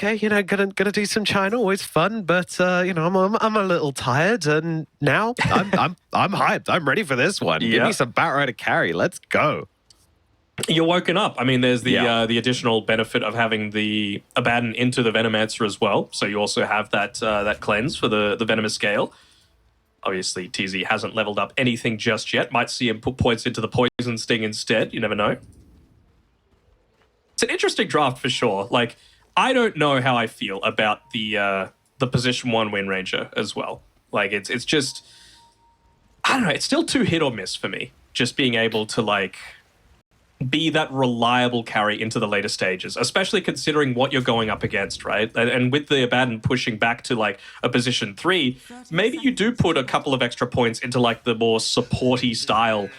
okay, you know, gonna do some China, always fun, but you know, I'm a little tired, and now I'm hyped. I'm ready for this one. Give me some Batrider carry. Let's go. You're woken up. I mean, there's the additional benefit of having the Abaddon into the Venomancer as well. So you also have that that cleanse for the Venomous Scale. Obviously, TZ hasn't leveled up anything just yet. Might see him put points into the Poison Sting instead. You never know. It's an interesting draft for sure. Like, I don't know how I feel about the position 1 Wind Ranger as well. Like, it's just, I don't know. It's still too hit or miss for me. Just being able to like be that reliable carry into the later stages, especially considering what you're going up against, right? And with the Abaddon pushing back to like a position 3, maybe you do put a couple of extra points into like the more supporty style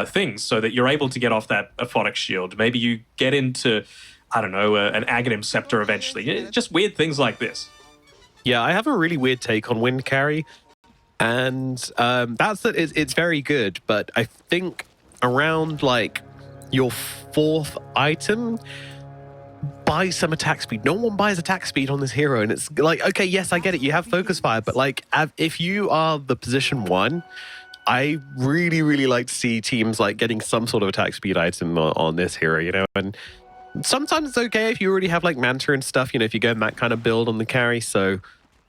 things so that you're able to get off that Aphotic Shield. Maybe you get into, I don't know, an Aghanim Scepter eventually. Just weird things like this. Yeah, I have a really weird take on wind carry, and that's that it's very good, but I think around like your 4th item, buy some attack speed. No one buys attack speed on this hero, and it's like, okay, yes, I get it, you have focus fire, but like if you are the position 1, I really like to see teams like getting some sort of attack speed item on this hero, you know. And sometimes it's okay if you already have like Manta and stuff, you know, if you go in that kind of build on the carry, so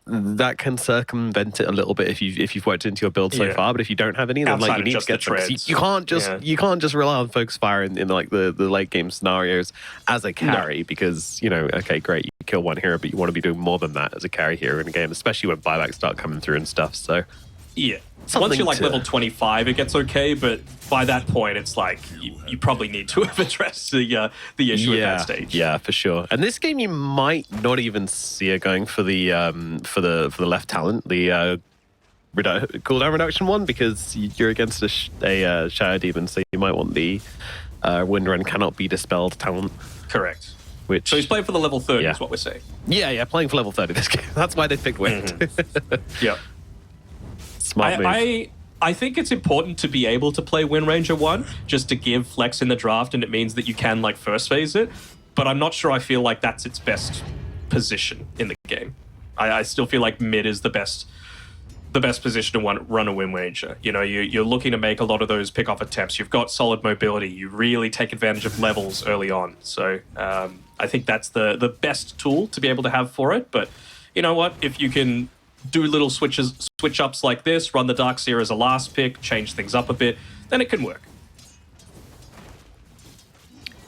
that can circumvent it a little bit if you've worked into your build so far. But if you don't have any, then like you need to get some. You can't just rely on focus fire in like the late game scenarios as a carry, because you know, okay, great, you kill one hero, but you want to be doing more than that as a carry hero in a game, especially when buybacks start coming through and stuff. So yeah. Once you're like level 25, it gets okay, but by that point, it's like you probably need to have addressed the issue at that stage. Yeah, for sure. And this game, you might not even see it going for the left talent, the cooldown reduction one, because you're against a Shadow Demon, so you might want the Wind Run cannot be dispelled talent. Correct. Which, so he's playing for the level 30, is what we're saying. Yeah, playing for level 30 this game. That's why they picked Wind. Yeah. Smart move. I think it's important to be able to play Wind Ranger 1 just to give flex in the draft, and it means that you can like first phase it, but I'm not sure I feel like that's its best position in the game. I still feel like mid is the best position to run a Wind Ranger. You know, you're looking to make a lot of those pick-off attempts. You've got solid mobility. You really take advantage of levels early on. So I think that's the best tool to be able to have for it. But you know what? If you can do little switch-ups like this, run the Darkseer as a last pick, change things up a bit, then it can work.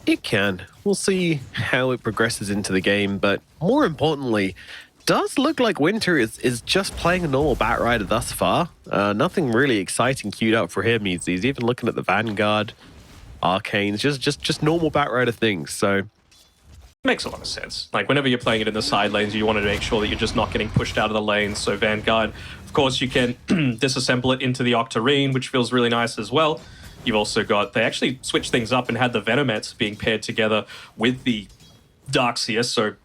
It can. We'll see how it progresses into the game, but more importantly, does look like Winter is just playing a normal Batrider thus far. Nothing really exciting queued up for him. He's even looking at the Vanguard, Arcanes, just normal Batrider things, so makes a lot of sense. Like, whenever you're playing it in the side lanes, you want to make sure that you're just not getting pushed out of the lanes. So Vanguard, of course, you can disassemble it into the Octarine, which feels really nice as well. You've also got, they actually switched things up and had the Venomancer being paired together with the Darkseer, so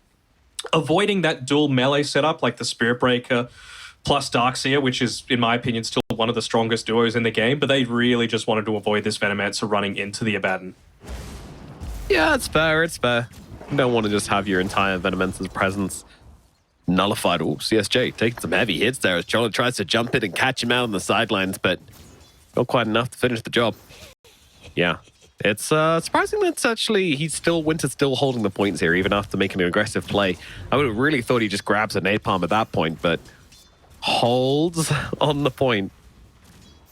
avoiding that dual melee setup like the Spirit Breaker plus Darkseer, which is, in my opinion, still one of the strongest duos in the game, but they really just wanted to avoid this Venomancer running into the Abaddon. Yeah, it's fair, You don't want to just have your entire Venomancer's presence nullified. Oh, CSJ taking some heavy hits there as Chola tries to jump in and catch him out on the sidelines, but not quite enough to finish the job. Yeah, it's surprising that Winter's still holding the points here, even after making an aggressive play. I would have really thought he just grabs a napalm at that point, but holds on the point.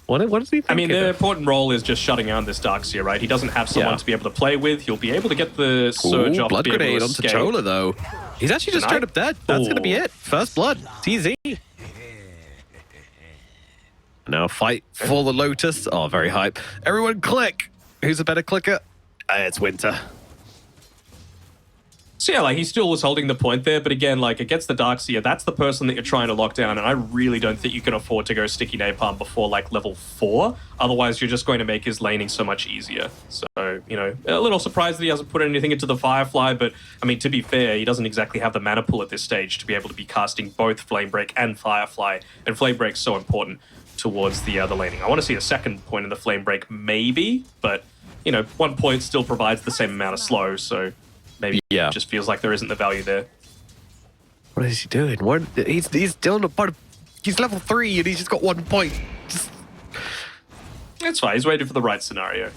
What does he think? I mean, the important role is just shutting down this Darkseer, right? He doesn't have someone to be able to play with. He'll be able to get the surge off. Blood grenade onto Chola, though. He's actually just straight up dead. That's going to be it. First blood. TZ. Now fight for the Lotus. Oh, very hype. Everyone click. Who's a better clicker? It's Winter. So yeah, like, he still was holding the point there, but again, like, against the Darkseer, that's the person that you're trying to lock down, and I really don't think you can afford to go sticky napalm before, like, level 4. Otherwise, you're just going to make his laning so much easier. So, you know, a little surprised that he hasn't put anything into the Firefly, but, I mean, to be fair, he doesn't exactly have the mana pool at this stage to be able to be casting both Flame Break and Firefly, and Flame Break's so important towards the laning. I want to see a second point in the Flame Break, maybe, but, you know, 1 point still provides the same amount of slow, so maybe it just feels like there isn't the value there. What is he doing? He's still in the bottom. He's level 3 and he's just got 1 point. It's fine. He's waiting for the right scenario.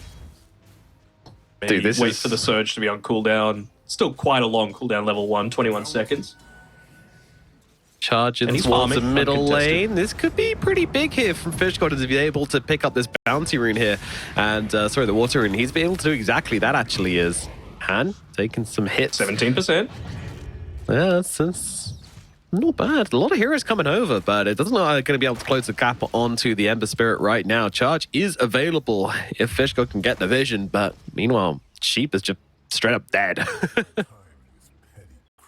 Maybe Dude, wait for the surge to be on cooldown. Still quite a long cooldown, level 1, 21 seconds. Charging towards farming, the middle uncontested. lane. This could be pretty big here from Fishgod as he's able to pick up this bounty rune here. And, sorry, the water rune. He's been able to do exactly that, actually, is Han taking some hits. 17%. Yeah, that's not bad. A lot of heroes coming over, but it doesn't look like they're going to be able to close the gap onto the Ember Spirit right now. Charge is available if Fishgod can get the vision, but meanwhile, Sheep is just straight up dead.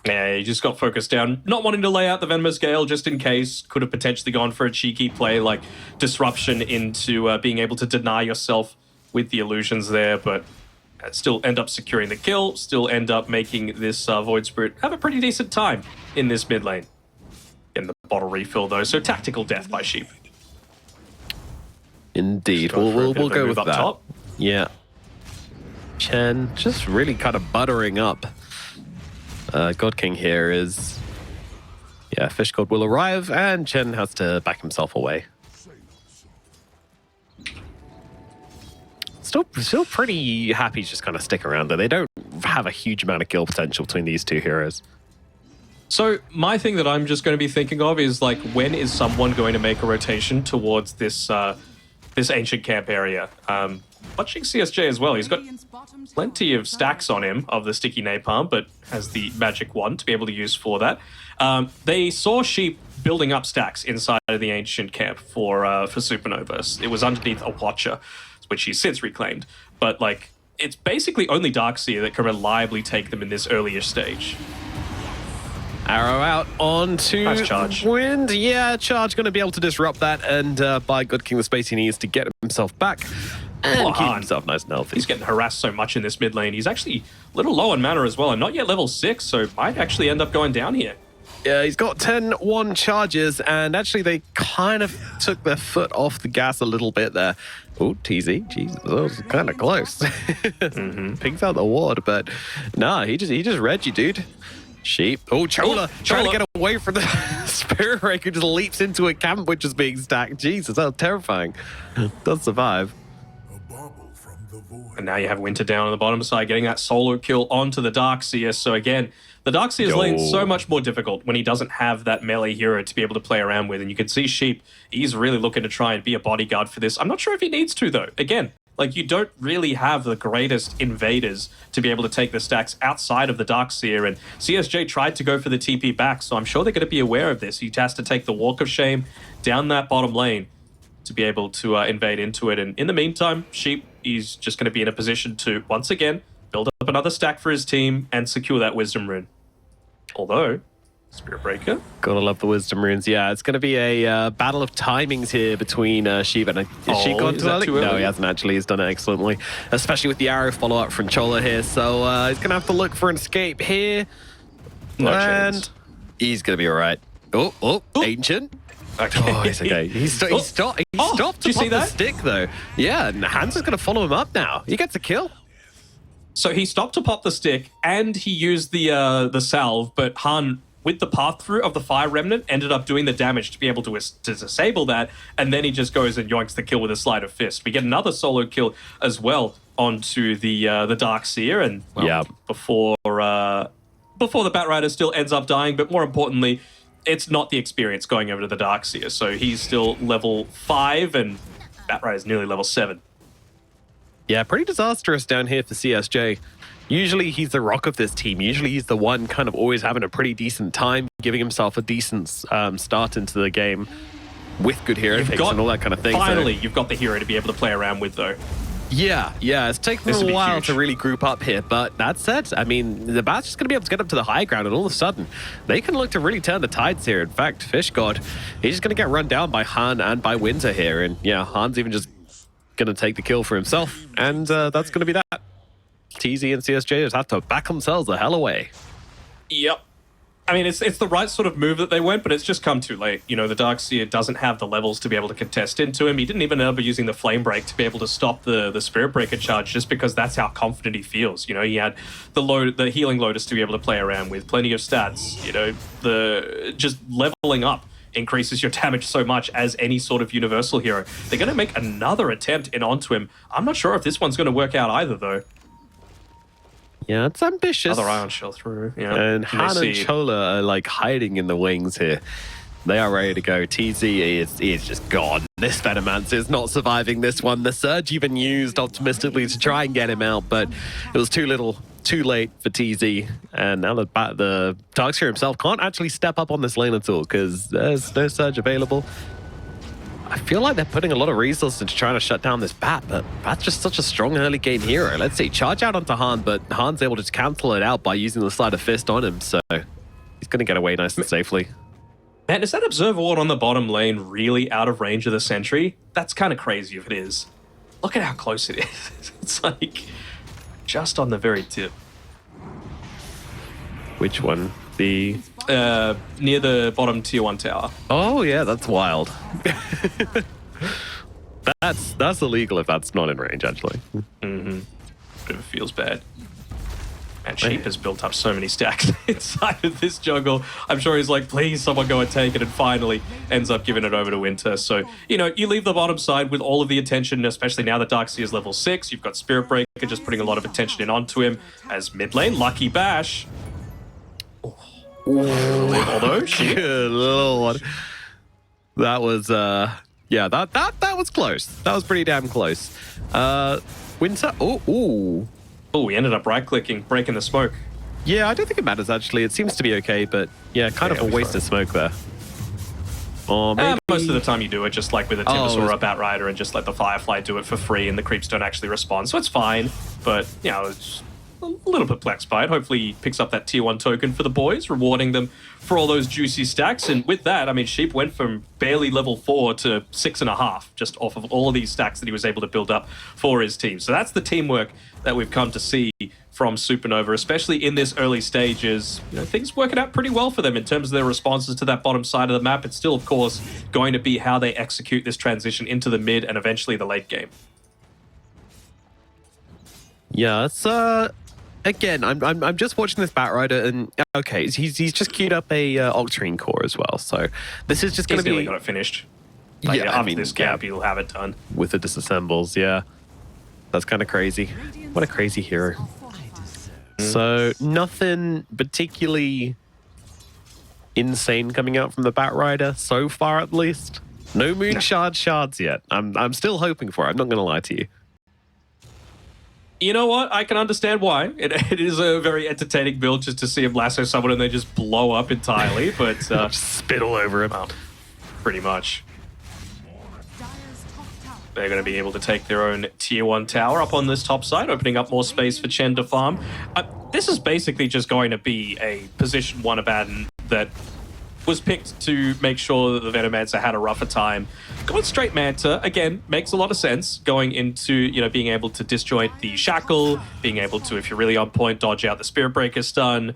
Yeah, he just got focused down, not wanting to lay out the Venomous Gale just in case. Could have potentially gone for a cheeky play like Disruption into being able to deny yourself with the illusions there, but still end up securing the kill, still end up making this Void Spirit have a pretty decent time in this mid lane. In the bottle refill though, so tactical death by Sheep. Indeed. We'll go with that. Top. Yeah. Chen just really kind of buttering up. God King here is... Yeah, Fishgod will arrive and Chen has to back himself away. Still pretty happy to just kind of stick around there. They don't have a huge amount of kill potential between these two heroes. So my thing that I'm just going to be thinking of is like, when is someone going to make a rotation towards this this ancient camp area? Watching CSJ as well, he's got plenty of stacks on him of the sticky napalm, but has the magic wand to be able to use for that. They saw Sheep building up stacks inside of the ancient camp for Supernova. It was underneath a Watcher, which he's since reclaimed. But like, it's basically only Darkseer that can reliably take them in this earlier stage. Arrow out onto Nice charge. Wind. Yeah, Charge going to be able to disrupt that and buy God King the space he needs to get himself back and keep himself nice and healthy. He's getting harassed so much in this mid lane. He's actually a little low on mana as well, and not yet level 6, so might actually end up going down here. Yeah, he's got 10-1 charges, and actually they kind of took their foot off the gas a little bit there. Oh, TZ, Jesus, that was kind of close. Pings out the ward, but nah, he just read you, dude. Sheep. Oh, Chola trying to get away from the Spirit Rake who just leaps into a camp which is being stacked. Jesus, that was terrifying. Does survive. And now you have Winter down on the bottom side, getting that solo kill onto the Darkseer. So again, the Darkseer's lane so much more difficult when he doesn't have that melee hero to be able to play around with. And you can see Sheep, he's really looking to try and be a bodyguard for this. I'm not sure if he needs to, though. Again, like, you don't really have the greatest invaders to be able to take the stacks outside of the Darkseer, and CSJ tried to go for the TP back, so I'm sure they're going to be aware of this. He has to take the Walk of Shame down that bottom lane to be able to invade into it, and in the meantime, Sheep, he's just going to be in a position to, once again, build up another stack for his team and secure that Wisdom Rune. Although, Spirit Breaker. Gotta love the Wisdom Runes. Yeah, it's going to be a battle of timings here between Sheep and... Is Sheep gone too early? No, he hasn't actually. He's done it excellently, especially with the arrow follow-up from Chola here. So he's going to have to look for an escape here. No and chance. He's going to be all right. Oh, Ancient. Okay. Oh, it's okay. He stopped to pop the stick, though. Yeah, and Hans is going to follow him up now. He gets a kill. So he stopped to pop the stick, and he used the salve, but Han, with the path through of the Fire Remnant, ended up doing the damage to be able to disable that, and then he just goes and yoinks the kill with a Sleight of Fist. We get another solo kill as well onto the Darkseer, and before the Batrider still ends up dying, but more importantly, it's not the experience going over to the Darkseer, so he's still level 5, and Batrider's nearly level 7. Yeah, pretty disastrous down here for CSJ. Usually he's the rock of this team. Usually he's the one kind of always having a pretty decent time, giving himself a decent start into the game with good hero picks and all that kind of thing. Finally, you've got the hero to be able to play around with, though. Yeah, it's taken a while to really group up here, but that said, I mean, the Bat's just going to be able to get up to the high ground, and all of a sudden, they can look to really turn the tides here. In fact, Fishgod, he's just going to get run down by Han and by Winter here, and yeah, Han's even just going to take the kill for himself, and that's going to be that. TZ and CSJ just have to back themselves the hell away. Yep. I mean, it's the right sort of move that they went, but it's just come too late. You know, the Darkseer doesn't have the levels to be able to contest into him. He didn't even end up using the Flame Break to be able to stop the Spirit Breaker charge, just because that's how confident he feels. You know, he had the Healing Lotus to be able to play around with, plenty of stats. You know, the just leveling up increases your damage so much as any sort of universal hero. They're going to make another attempt in onto him. I'm not sure if this one's going to work out either, though. Yeah, it's ambitious. Another Ion Shell through. Yeah. And Han and Chola are like hiding in the wings here. They are ready to go. TZ is just gone. This Venomancer is not surviving this one. The Surge even used optimistically to try and get him out, but it was too little, too late for TZ. And now the Darkseer himself can't actually step up on this lane at all because there's no Surge available. I feel like they're putting a lot of resources into trying to shut down this Bat, but Bat's just such a strong early game hero. Let's see, charge out onto Han, but Han's able to cancel it out by using the Sleight of Fist on him, so he's going to get away nice and safely. Man, is that Observer Ward on the bottom lane really out of range of the Sentry? That's kind of crazy if it is. Look at how close it is. It's like just on the very tip. Which one? The... near the bottom tier 1 tower. Oh yeah, that's wild. that's illegal if that's not in range, actually. Mm-hmm. But it feels bad. And Sheep has built up so many stacks inside of this jungle. I'm sure he's like, please, someone go and take it, and finally ends up giving it over to Winter. So, you know, you leave the bottom side with all of the attention, especially now that Darkseer is level 6. You've got Spirit Breaker just putting a lot of attention in onto him. As mid lane, Lucky Bash. Although, good lord. That was, yeah, that was close. That was pretty damn close. Winter, ooh. Oh, we ended up right-clicking, breaking the smoke. Yeah, I don't think it matters, actually. It seems to be okay, but yeah, kind of a waste of smoke there. Or maybe... most of the time you do it just like with a Timbersaw or a Batrider and just let the Firefly do it for free and the creeps don't actually respond, so it's fine. But, you know, it's a little perplexed by it. Hopefully he picks up that tier 1 token for the boys, rewarding them for all those juicy stacks. And with that, I mean, Sheep went from barely level 4 to 6.5 just off of all of these stacks that he was able to build up for his team. So that's the teamwork that we've come to see from Supernova, especially in this early stages. You know, things working out pretty well for them in terms of their responses to that bottom side of the map. It's still, of course, going to be how they execute this transition into the mid and eventually the late game. Yeah, it's again, I'm just watching this Batrider, and okay, he's just queued up a Octarine core as well. So this is just going to be... He's nearly got it finished. Like, yeah, after this gap, he'll have it done. With the disassembles, yeah. That's kind of crazy. What a crazy hero. So nothing particularly insane coming out from the Batrider so far, at least. No Moon shards yet. I'm still hoping for it. I'm not going to lie to you. You know what? I can understand why. It is a very entertaining build just to see him lasso someone and they just blow up entirely, but... just spit all over him. Pretty much. They're going to be able to take their own tier 1 tower up on this top side, opening up more space for Chen to farm. This is basically just going to be a position 1 Abaddon that was picked to make sure that the Venomancer had a rougher time. Going straight Manta, again, makes a lot of sense. Going into, you know, being able to disjoint the Shackle, being able to, if you're really on point, dodge out the Spirit Breaker stun.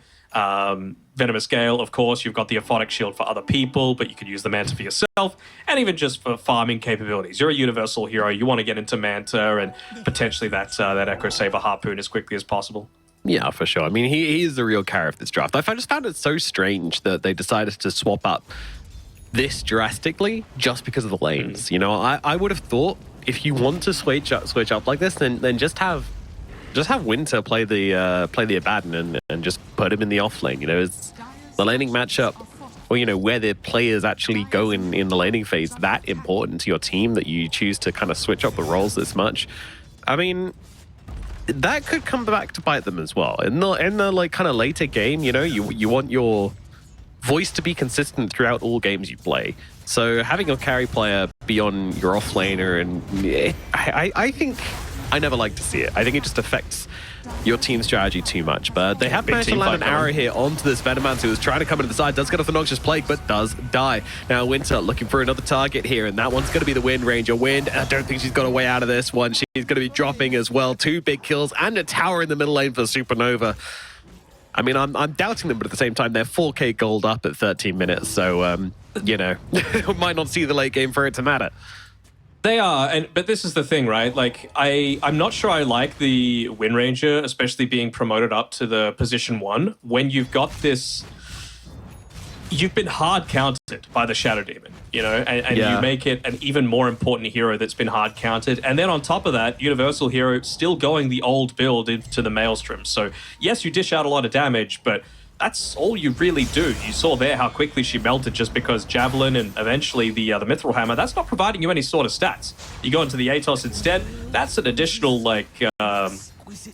Venomous Gale, of course, you've got the Aphotic Shield for other people, but you could use the Manta for yourself, and even just for farming capabilities. You're a universal hero, you want to get into Manta and potentially that Echo Saber Harpoon as quickly as possible. Yeah, for sure. I mean, he is the real carry of this draft. I just found it so strange that they decided to swap up this drastically just because of the lanes. You know, I would have thought if you want to switch up like this, then just have Winter play the Abaddon and just put him in the off lane. You know, it's the laning matchup, or you know, where the players actually go in the laning phase, that important to your team that you choose to kind of switch up the roles this much. I mean, that could come back to bite them as well. In the like kind of later game, you know, you want your voice to be consistent throughout all games you play. So having your carry player be on your off laner, and I think I never like to see it. I think it just affects your team strategy too much. But they have managed to land an arrow here onto this Venomancer who's trying to come into the side, does get off the Noxious Plague, but does die. Now Winter looking for another target here, and that one's going to be the Wind Ranger. Wind, I don't think she's got a way out of this one. She's going to be dropping as well. 2 big kills and a tower in the middle lane for Supernova. I mean, I'm doubting them, but at the same time, they're 4K gold up at 13 minutes, so, you know, might not see the late game for it to matter. They are, but this is the thing, right? Like, I'm not sure I like the Wind Ranger, especially being promoted up to the position 1, when you've got this... You've been hard countered by the Shadow Demon, you know, and you make it an even more important hero that's been hard countered. And then on top of that, Universal Hero still going the old build into the Maelstrom. So yes, you dish out a lot of damage, but that's all you really do. You saw there how quickly she melted just because Javelin and eventually the Mithril Hammer, that's not providing you any sort of stats. You go into the Atos instead, that's an additional, like,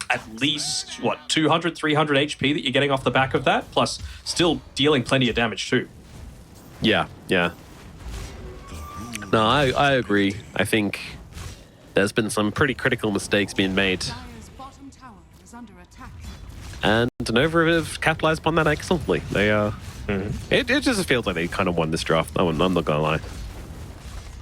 at least, what, 200, 300 HP that you're getting off the back of that, plus still dealing plenty of damage too. Yeah. No, I agree. I think there's been some pretty critical mistakes being made. And Nova have capitalized upon that excellently. They it just feels like they kind of won this draft. I'm not gonna lie.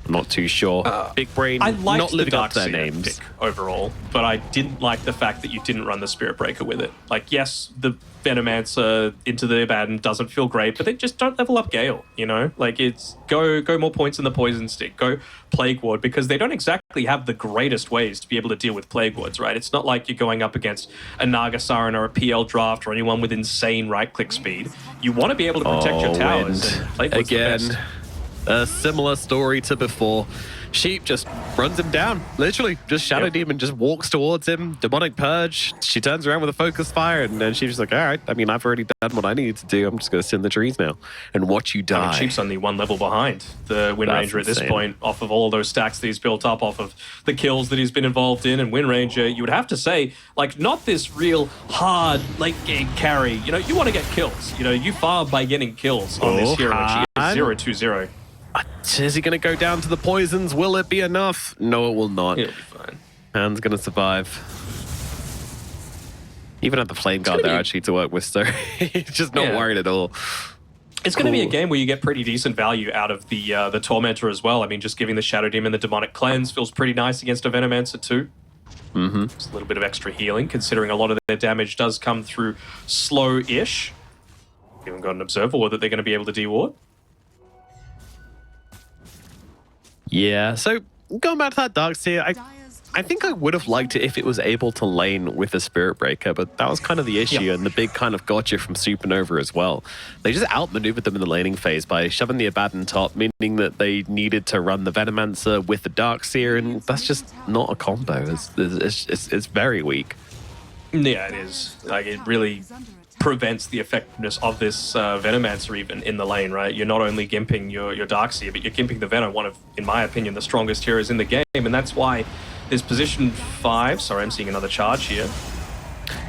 I'm not too sure. Big Brain I liked not living the up to their Darkseer names pick overall, but I didn't like the fact that you didn't run the Spirit Breaker with it. Like, yes, the Venomancer into the Abaddon doesn't feel great, but they just don't level up Gale, you know? Like, it's go more points in the Poison Stick, go Plague Ward, because they don't exactly have the greatest ways to be able to deal with Plague Wards, right? It's not like you're going up against a Naga Siren or a PL Draft or anyone with insane right-click speed. You want to be able to protect your towers. And Plague Ward's again. the best. A similar story to before. Sheep just runs him down. Literally, just Shadow Demon just walks towards him. Demonic Purge. She turns around with a focus fire, and then she's just like, all right, I mean, I've already done what I needed to do. I'm just going to sit in the trees now and watch you die. I mean, Sheep's only one level behind the Wind Ranger at this point, off of all of those stacks that he's built up, off of the kills that he's been involved in. And Wind Ranger, you would have to say, like, not this real hard late game carry. You know, you want to get kills. You know, you farm by getting kills on this hero, and she is 0-2-0. Is he going to go down to the poisons? Will it be enough? No, it will not. It'll be fine. Han's going to survive. Even at the Flame Guard there actually to work with, so he's just not worried at all. It's going to be a game where you get pretty decent value out of the Tormentor as well. I mean, just giving the Shadow Demon the Demonic Cleanse feels pretty nice against a Venomancer too. Just a little bit of extra healing, considering a lot of their damage does come through slow-ish. Even got an Observer Ward that they're going to be able to de-ward. Yeah, so going back to that Darkseer, I think I would have liked it if it was able to lane with a Spirit Breaker, but that was kind of the issue and the big kind of gotcha from Supernova as well. They just outmaneuvered them in the laning phase by shoving the Abaddon top, meaning that they needed to run the Venomancer with the Darkseer, and that's just not a combo. It's very weak. Yeah, it is. Like, it really prevents the effectiveness of this Venomancer even in the lane, right? You're not only gimping your Darkseer, but you're gimping the Venom, one of, in my opinion, the strongest heroes in the game, and that's why this position 5, sorry, I'm seeing another charge here.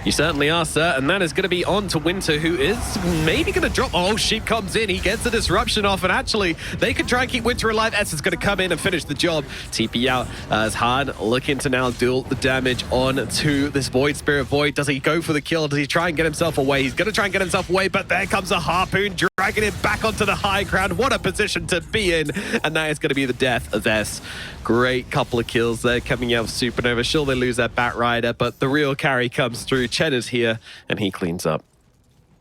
You certainly are, sir, and that is going to be on to Winter, who is maybe going to drop. Oh, Sheep comes in, he gets the disruption off, and actually, they can try and keep Winter alive. Essence going to come in and finish the job. TP out as Han looking to now deal the damage on to this Void Spirit Void. Does he go for the kill? Does he try and get himself away? He's going to try and get himself away, but there comes a Harpoon, dragging him back onto the high ground. What a position to be in, and that is going to be the death of S. Great couple of kills there coming out of Supernova. Sure, they lose that Bat Rider, but the real carry comes through. Chen is here, and he cleans up.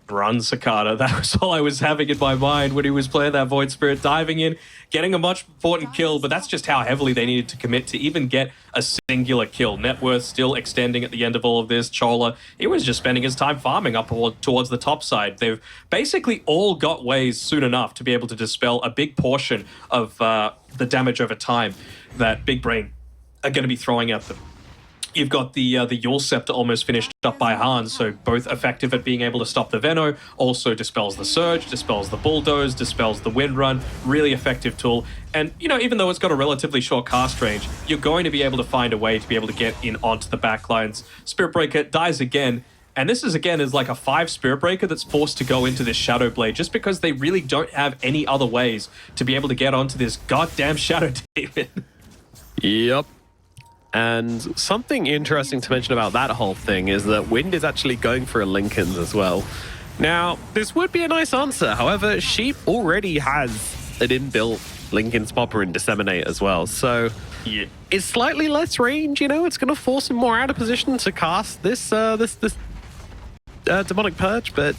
Run Cicada. That was all I was having in my mind when he was playing that Void Spirit, diving in, getting a much important kill, but that's just how heavily they needed to commit to even get a singular kill. Net worth still extending at the end of all of this. Chola, he was just spending his time farming up towards the top side. They've basically all got ways soon enough to be able to dispel a big portion of the damage over time that Big Brain are going to be throwing at them. You've got the Yule Scepter almost finished up by Han, so both effective at being able to stop the Veno, also dispels the Surge, dispels the Bulldoze, dispels the Wind Run, really effective tool. And, you know, even though it's got a relatively short cast range, you're going to be able to find a way to be able to get in onto the backlines. Spirit Breaker dies again, and this is like a 5 Spirit Breaker that's forced to go into this Shadow Blade just because they really don't have any other ways to be able to get onto this goddamn Shadow Demon. Yep. And something interesting to mention about that whole thing is that Wind is actually going for a Linken's as well. Now, this would be a nice answer. However, Sheep already has an inbuilt Linken's Popper and Disseminate as well. So it's slightly less range, you know? It's going to force him more out of position to cast this Demonic Purge, but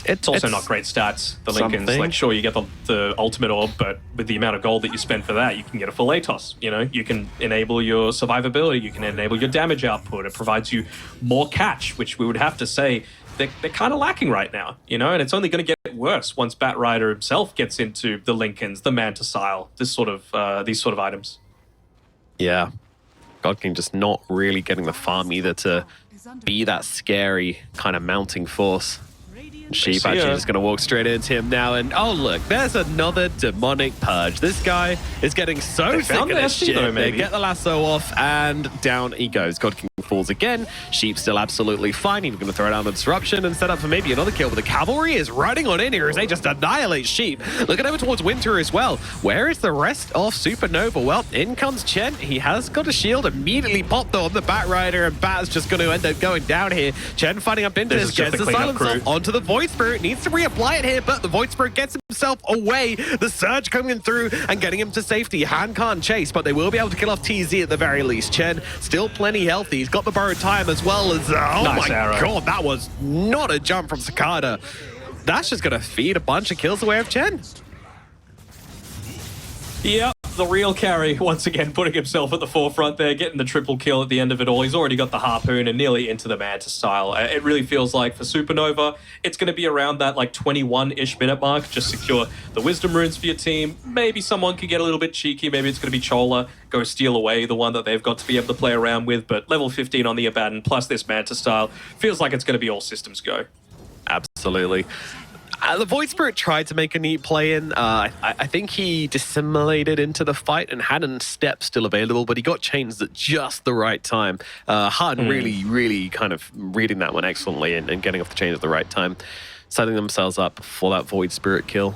it's also not great stats. The Lincolns, like, sure, you get the ultimate orb, but with the amount of gold that you spend for that, you can get a full ATOS. You know, you can enable your survivability, you can enable your damage output. It provides you more catch, which we would have to say they're kind of lacking right now. You know, and it's only going to get worse once Batrider himself gets into the Lincolns, the Mantisile, these sort of items. Yeah, God King just not really getting the farm either to be that scary kind of mounting force. Sheep actually just going to walk straight into him now, and oh look, there's another Demonic Purge. This guy is getting so sick of this shit. They get the lasso off, and down he goes. God King falls again. Sheep still absolutely fine. He's going to throw down the disruption and set up for maybe another kill, but the cavalry is running on in here as they just annihilate Sheep. Looking over towards Winter as well. Where is the rest of Supernova? Well, in comes Chen. He has got a shield immediately popped on the Batrider, and Bat's just going to end up going down here. Chen fighting up into this, gets the silence off onto the Void Spirit, needs to reapply it here, but the Void Spirit gets himself away. The Surge coming through and getting him to safety. Han can't chase, but they will be able to kill off TZ at the very least. Chen still plenty healthy. He's got the borrowed time as well as, oh nice my arrow. God, that was not a jump from Cicada. That's just going to feed a bunch of kills away of Chen. Yep, the real carry, once again, putting himself at the forefront there, getting the triple kill at the end of it all. He's already got the Harpoon and nearly into the Mantisile. It really feels like for Supernova, it's going to be around that like 21-ish minute mark. Just secure the Wisdom Runes for your team. Maybe someone could get a little bit cheeky. Maybe it's going to be Chola, go steal away the one that they've got to be able to play around with. But level 15 on the Abaddon, plus this Mantisile, feels like it's going to be all systems go. Absolutely. The Void Spirit tried to make a neat play in. I think he dissimulated into the fight and had a step still available, but he got changed at just the right time. Hutton really kind of reading that one excellently and getting off the chains at the right time, setting themselves up for that Void Spirit kill.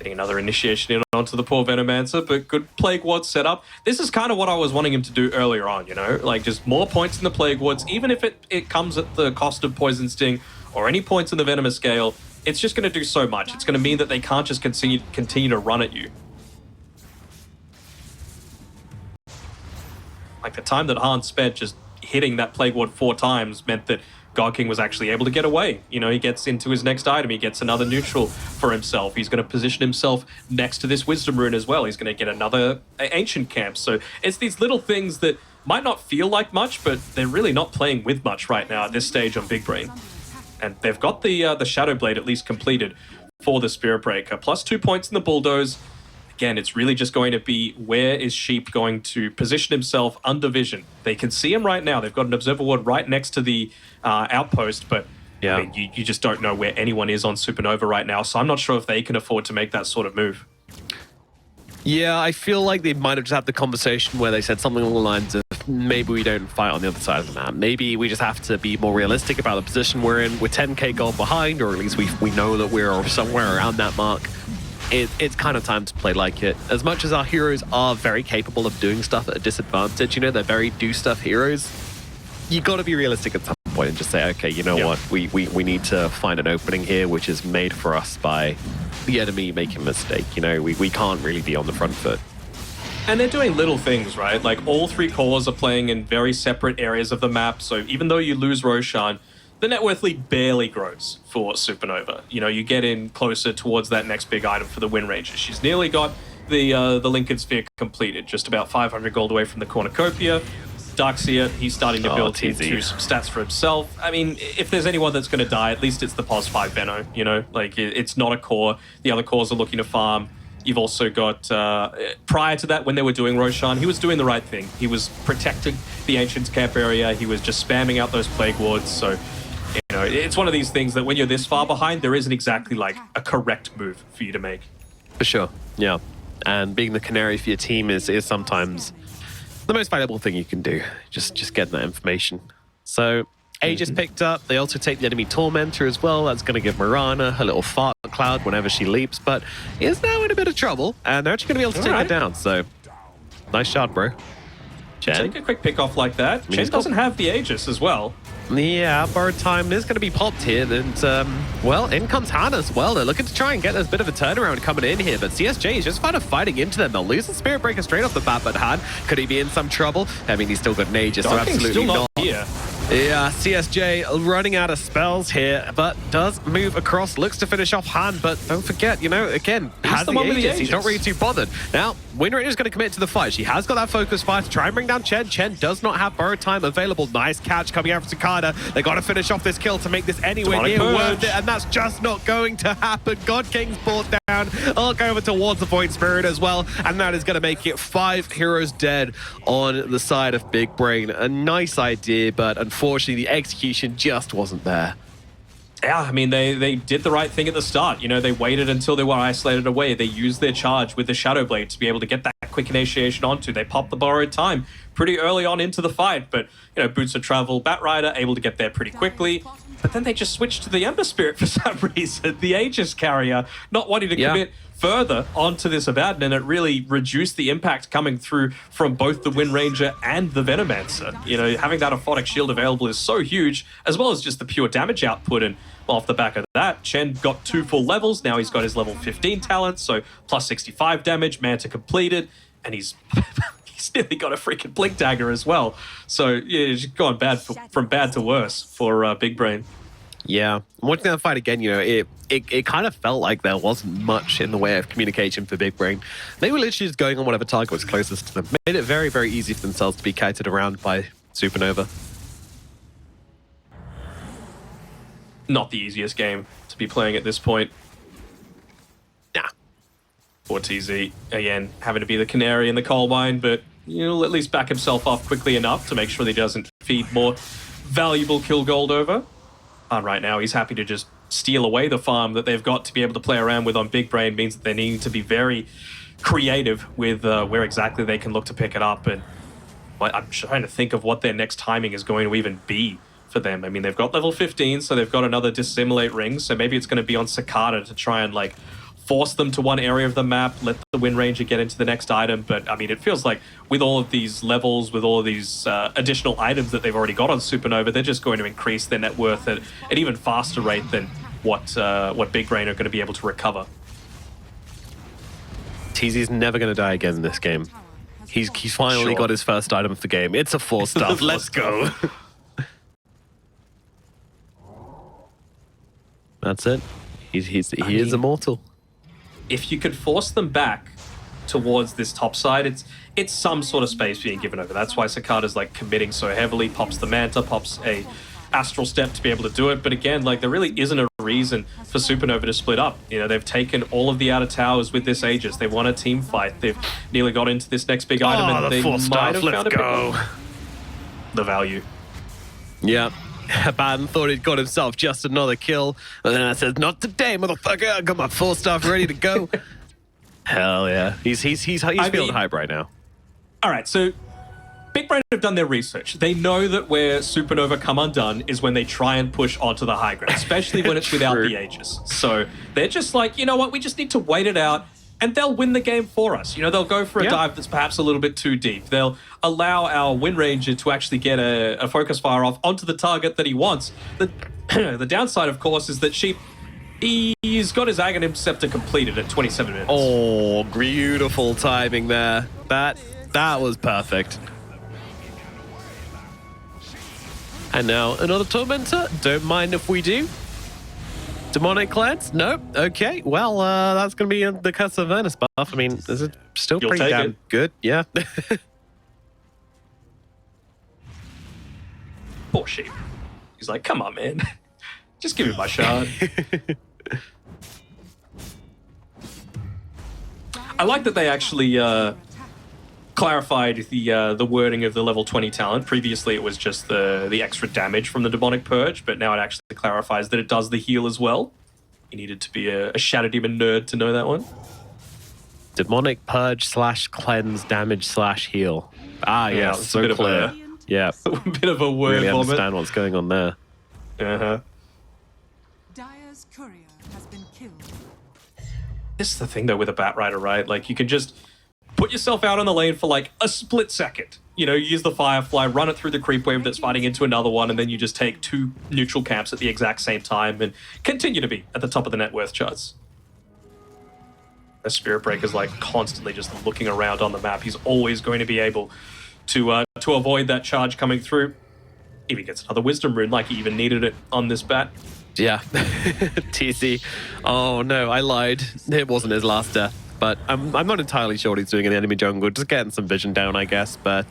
Another initiation in onto the poor Venomancer, but good Plague Ward setup. This is kind of what I was wanting him to do earlier on, you know? Like, just more points in the Plague Wards, even if it comes at the cost of Poison Sting or any points in the Venomous scale, it's just going to do so much. It's going to mean that they can't just continue to run at you. Like, the time that Han spent just hitting that Plague Ward 4 times meant that God King was actually able to get away. You know, he gets into his next item. He gets another neutral for himself. He's going to position himself next to this Wisdom Rune as well. He's going to get another Ancient Camp. So it's these little things that might not feel like much, but they're really not playing with much right now at this stage on Big Brain. And they've got the Shadow Blade at least completed for the Spirit Breaker. Plus 2 points in the Bulldoze. Again, it's really just going to be where is Sheep going to position himself under vision. They can see him right now. They've got an Observer Ward right next to the outpost, but yeah. I mean, you just don't know where anyone is on Supernova right now, so I'm not sure if they can afford to make that sort of move. Yeah, I feel like they might have just had the conversation where they said something along the lines of maybe we don't fight on the other side of the map. Maybe we just have to be more realistic about the position we're in. We're 10k gold behind, or at least we know that we're somewhere around that mark. It's kind of time to play like it. As much as our heroes are very capable of doing stuff at a disadvantage, you know, they're very do-stuff heroes, you got to be realistic at some point and just say, okay, you know what, we need to find an opening here which is made for us by the enemy making a mistake. You know, we can't really be on the front foot. And they're doing little things, right? Like, all 3 cores are playing in very separate areas of the map, so even though you lose Roshan, the net worth lead barely grows for Supernova. You know, you get in closer towards that next big item for the Wind Ranger. She's nearly got the Lincoln Sphere completed, just about 500 gold away from the Cornucopia. Darkseer, he's starting to build into some stats for himself. I mean, if there's anyone that's going to die, at least it's the POS 5 Veno, you know? Like, it's not a core. The other cores are looking to farm. You've also got, prior to that, when they were doing Roshan, he was doing the right thing. He was protecting the Ancients camp area. He was just spamming out those Plague Wards, so... You know, it's one of these things that when you're this far behind, there isn't exactly like a correct move for you to make. For sure, yeah. And being the canary for your team is sometimes the most valuable thing you can do. Just getting that information. So Aegis picked up. They also take the enemy Tormentor as well. That's going to give Mirana her little fart cloud whenever she leaps, but is now in a bit of trouble, and they're actually going to be able to take her down. So nice shot, bro. Chen. Take a quick pick off like that. Chen doesn't have the Aegis as well. Yeah, borrowed time is going to be popped here, and well, in comes Han as well. They're looking to try and get this bit of a turnaround coming in here, but CSJ is just kind of fighting into them. They'll lose the Spirit Breaker straight off the bat, but Han, could he be in some trouble? I mean, he's still got an Aegis, so absolutely still not not. here. Yeah, CSJ running out of spells here, but does move across, looks to finish off Han, but don't forget, you know, again, has the Aegis. He's not really too bothered. Now, Windranger is going to commit to the fight. She has got that focus fire to try and bring down Chen. Chen does not have borrowed time available. Nice catch coming out from Sakada. They got to finish off this kill to make this anywhere near worth it, and that's just not going to happen. God King's brought down. I'll go over towards the Point Spirit as well, and that is going to make it 5 heroes dead on the side of Big Brain. A nice idea, but unfortunately the execution just wasn't there. Yeah, I mean, they did the right thing at the start. You know, they waited until they were isolated away. They used their charge with the Shadow Blade to be able to get that quick initiation onto. They popped the borrowed time pretty early on into the fight, but, you know, Boots of Travel, Batrider able to get there pretty quickly. But then they just switched to the Ember Spirit for some reason. The Aegis carrier not wanting to commit further onto this Abaddon, and it really reduced the impact coming through from both the Wind Ranger and the Venomancer. You know, having that Aphotic Shield available is so huge, as well as just the pure damage output. And off the back of that, Chen got 2 full levels. Now he's got his level 15 talent, so plus 65 damage, Manta completed, and he's he's nearly got a freaking Blink Dagger as well. So yeah, it's gone bad from bad to worse for Big Brain. Yeah, watching that fight again, you know, it kind of felt like there wasn't much in the way of communication for Big Brain. They were literally just going on whatever target was closest to them. Made it very, very easy for themselves to be kited around by Supernova. Not the easiest game to be playing at this point. Nah. For TZ, again, having to be the canary in the coal mine, but he'll at least back himself off quickly enough to make sure that he doesn't feed more valuable kill gold over. And right now, he's happy to just steal away the farm that they've got to be able to play around with on Big Brain. Means that they need to be very creative with where exactly they can look to pick it up. And I'm trying to think of what their next timing is going to even be for them. I mean, they've got level 15, so they've got another Dissimulate ring. So maybe it's going to be on Sakata to try and like force them to one area of the map, let the Wind Ranger get into the next item. But I mean, it feels like with all of these levels, with all of these additional items that they've already got on Supernova, they're just going to increase their net worth at an even faster rate than what Big Brain are going to be able to recover. TZ's never going to die again in this game. He's finally got his first item of the game. It's a 4-star. Let's go. That's it. He is immortal. If you could force them back towards this top side, it's some sort of space being given over. That's why Sakata's like committing so heavily, pops the Manta, pops a Astral Step to be able to do it. But again, like there really isn't a reason for Supernova to split up. You know, they've taken all of the outer towers with this Aegis. They won a team fight. They've nearly got into this next big item, and they might have found the value. Yeah. Abaddon thought he'd got himself just another kill, and then I said, "Not today, motherfucker! I got my full stuff ready to go." Hell yeah, he's feeling hype right now. All right, so Big Brain have done their research. They know that where Supernova come undone is when they try and push onto the high ground, especially when it's without the Aegis. So they're just like, you know what? We just need to wait it out. And they'll win the game for us. You know, they'll go for a dive that's perhaps a little bit too deep. They'll allow our Wind Ranger to actually get a focus fire off onto the target that he wants. The downside, of course, is that he's got his Aghanim Scepter completed at 27 minutes. Oh, beautiful timing there. That was perfect. And now another Tormentor. Don't mind if we do. Demonic Cleanse? Nope. Okay. Well, that's going to be the Curse of Avernus buff. I mean, this is still pretty damn good. Yeah. Poor sheep. He's like, come on, man. Just give me my shard. I like that they actually clarified the wording of the level 20 talent. Previously, it was just the extra damage from the Demonic Purge, but now it actually clarifies that it does the heal as well. You needed to be a Shadow Demon nerd to know that one. Demonic Purge / cleanse damage / heal. Ah, yeah, so a bit clear. Yeah. A bit of a word really vomit. Understand what's going on there. Uh-huh. Dire's courier has been killed. This is the thing, though, with a Batrider, right? Like, you can just put yourself out on the lane for like a split second. You know, use the Firefly, run it through the creep wave that's fighting into another one, and then you just take 2 neutral camps at the exact same time and continue to be at the top of the net worth charts. The Spirit Breaker's like constantly just looking around on the map. He's always going to be able to avoid that charge coming through. Even gets another Wisdom Rune, like he even needed it on this bat. Yeah. TC. Oh no, I lied. It wasn't his last death. But I'm not entirely sure what he's doing in the enemy jungle. Just getting some vision down, I guess. But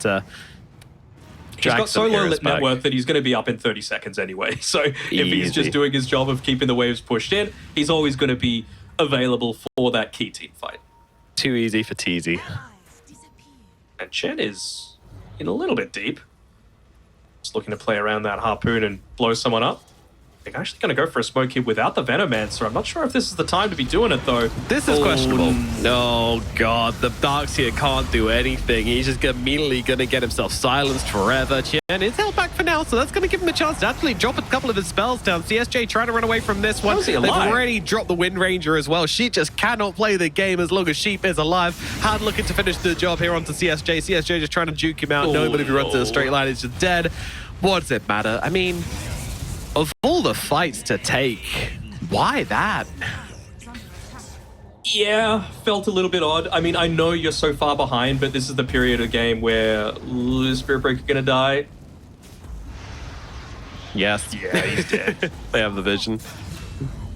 he's got so low lit net worth that he's going to be up in 30 seconds anyway. So if he's just doing his job of keeping the waves pushed in, he's always going to be available for that key team fight. Too easy for TZ. And Chen is in a little bit deep. Just looking to play around that harpoon and blow someone up. They're actually going to go for a smoke here without the Venomancer. I'm not sure if this is the time to be doing it, though. This is questionable. Oh, God. The Darkseer can't do anything. He's just immediately going to get himself silenced forever. Chen is held back for now, so that's going to give him a chance to actually drop a couple of his spells down. CSJ trying to run away from this one. They've already dropped the Wind Ranger as well. She just cannot play the game as long as Sheep is alive. Hard looking to finish the job here onto CSJ. CSJ just trying to juke him out. Nobody who runs to the straight line is just dead. What does it matter? I mean, of all the fights to take, why that? Yeah, felt a little bit odd. I mean, I know you're so far behind, but this is the period of the game where Spirit Breaker gonna die. Yes. Yeah, he's dead. They have the vision.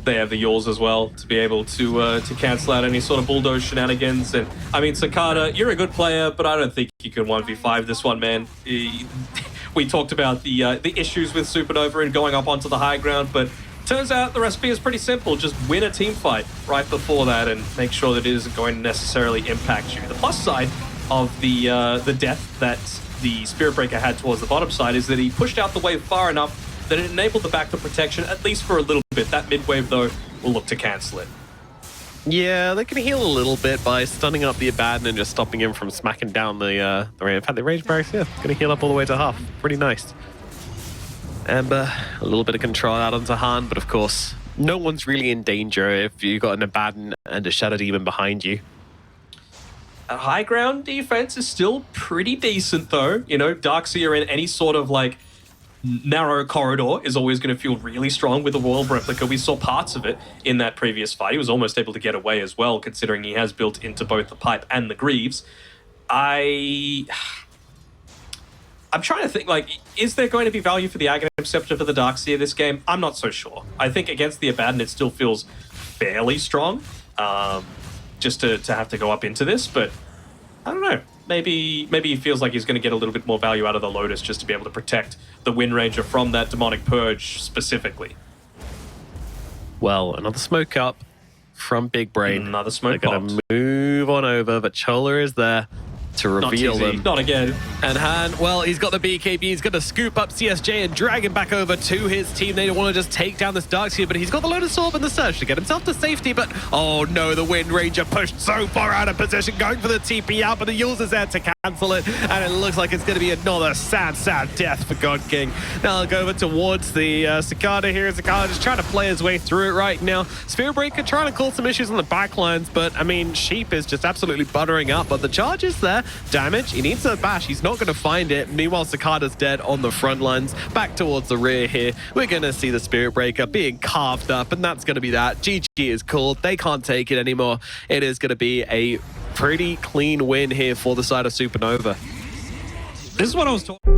They have the Yawls as well to be able to cancel out any sort of bulldoze shenanigans. And I mean, Cicada, you're a good player, but I don't think you can 1v5 this one, man. We talked about the issues with Supernova and going up onto the high ground, but turns out the recipe is pretty simple. Just win a team fight right before that and make sure that it isn't going to necessarily impact you. The plus side of the death that the Spirit Breaker had towards the bottom side is that he pushed out the wave far enough that it enabled the backdoor protection, at least for a little bit. That mid wave, though, will look to cancel it. Yeah, they can heal a little bit by stunning up the Abaddon and just stopping him from smacking down the range. In fact, the Rage Barracks, yeah, going to heal up all the way to half. Pretty nice. Ember, a little bit of control out onto Han, but of course, no one's really in danger if you've got an Abaddon and a Shadow Demon behind you. A high ground defense is still pretty decent, though. You know, Darkseer in any sort of, like, narrow corridor is always going to feel really strong with the Royal Replica. We saw parts of it in that previous fight. He was almost able to get away as well, considering he has built into both the Pipe and the Greaves. I'm trying to think, like, is there going to be value for the Aghanim Scepter for the Darkseer this game? I'm not so sure. I think against the Abaddon, it still feels fairly strong, just to have to go up into this, but I don't know. Maybe he feels like he's going to get a little bit more value out of the Lotus just to be able to protect the Wind Ranger from that Demonic Purge specifically. Well, another smoke up from Big Brain. Another smoke They're going to move on over, but Chola is there to reveal them. Not again. And Han, well, he's got the BKB. He's going to scoop up CSJ and drag him back over to his team. They don't want to just take down this Darkseer, but he's got the Lotus Orb and the Surge to get himself to safety. But, oh no, the Wind Ranger pushed so far out of position, going for the TP out, but the Yules is there to cancel it. And it looks like it's going to be another sad, sad death for God King. Now I'll go over towards the Cicada here. Cicada just trying to play his way through it right now. Spirit Breaker trying to cause some issues on the backlines, but, I mean, Sheep is just absolutely buttering up. But the charge is there. Damage. He needs a bash. He's not going to find it. Meanwhile, Cicada's dead on the front lines. Back towards the rear here. We're going to see the Spirit Breaker being carved up, and that's going to be that. GG is called. They can't take it anymore. It is going to be a pretty clean win here for the side of Supernova. This is what I was talking